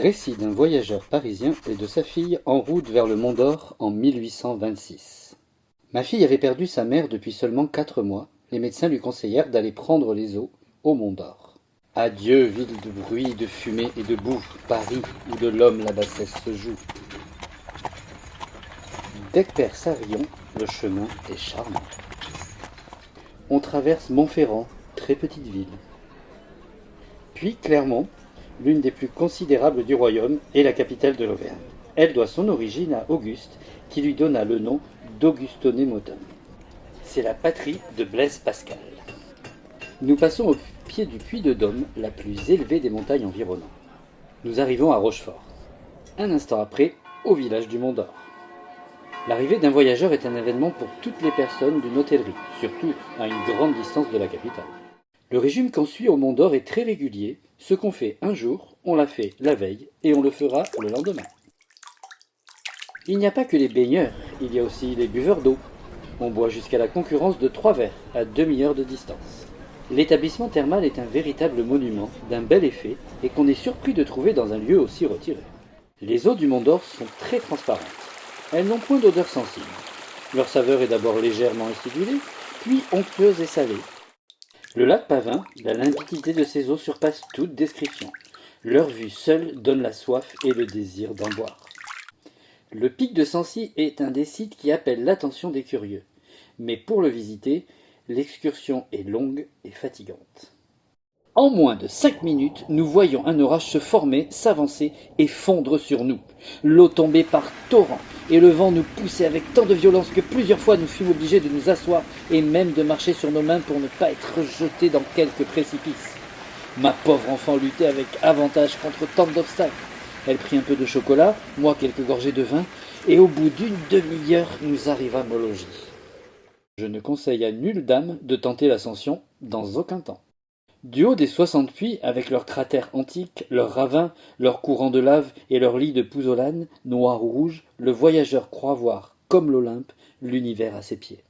Récit d'un voyageur parisien et de sa fille en route vers le Mont d'Or en 1826. Ma fille avait perdu sa mère depuis seulement 4 mois. Les médecins lui conseillèrent d'aller prendre les eaux au Mont d'Or. Adieu, ville de bruit, de fumée et de boue, Paris, où de l'homme la bassesse se joue. D'Aigueperse-à-Rion, le chemin est charmant. On traverse Montferrand, très petite ville. Puis Clermont, l'une des plus considérables du royaume, est la capitale de l'Auvergne. Elle doit son origine à Auguste, qui lui donna le nom d'Augustonémodon. C'est la patrie de Blaise Pascal. Nous passons au pied du Puy de Dôme, la plus élevée des montagnes environnantes. Nous arrivons à Rochefort. Un instant après, au village du Mont d'Or. L'arrivée d'un voyageur est un événement pour toutes les personnes d'une hôtellerie, surtout à une grande distance de la capitale. Le régime qu'on suit au Mont d'Or est très régulier. Ce qu'on fait un jour, on l'a fait la veille et on le fera le lendemain. Il n'y a pas que les baigneurs, il y a aussi les buveurs d'eau. On boit jusqu'à la concurrence de 3 verres à demi-heure de distance. L'établissement thermal est un véritable monument, d'un bel effet, et qu'on est surpris de trouver dans un lieu aussi retiré. Les eaux du Mont d'Or sont très transparentes. Elles n'ont point d'odeur sensible. Leur saveur est d'abord légèrement acidulée, puis onctueuse et salée. Le lac Pavin, la limpidité de ses eaux surpasse toute description. Leur vue seule donne la soif et le désir d'en boire. Le pic de Sancy est un des sites qui appelle l'attention des curieux. Mais pour le visiter, l'excursion est longue et fatigante. En moins de 5 minutes, nous voyons un orage se former, s'avancer et fondre sur nous. L'eau tombait par torrents et le vent nous poussait avec tant de violence que plusieurs fois nous fûmes obligés de nous asseoir et même de marcher sur nos mains pour ne pas être jetés dans quelque précipice. Ma pauvre enfant luttait avec avantage contre tant d'obstacles. Elle prit un peu de chocolat, moi quelques gorgées de vin, et au bout d'une demi-heure, nous arrivâmes au logis. Je ne conseille à nulle dame de tenter l'ascension dans aucun temps. Du haut des 60 puits, avec leurs cratères antiques, leurs ravins, leurs courants de lave et leurs lits de pouzzolanes, noirs ou rouges, le voyageur croit voir, comme l'Olympe, l'univers à ses pieds.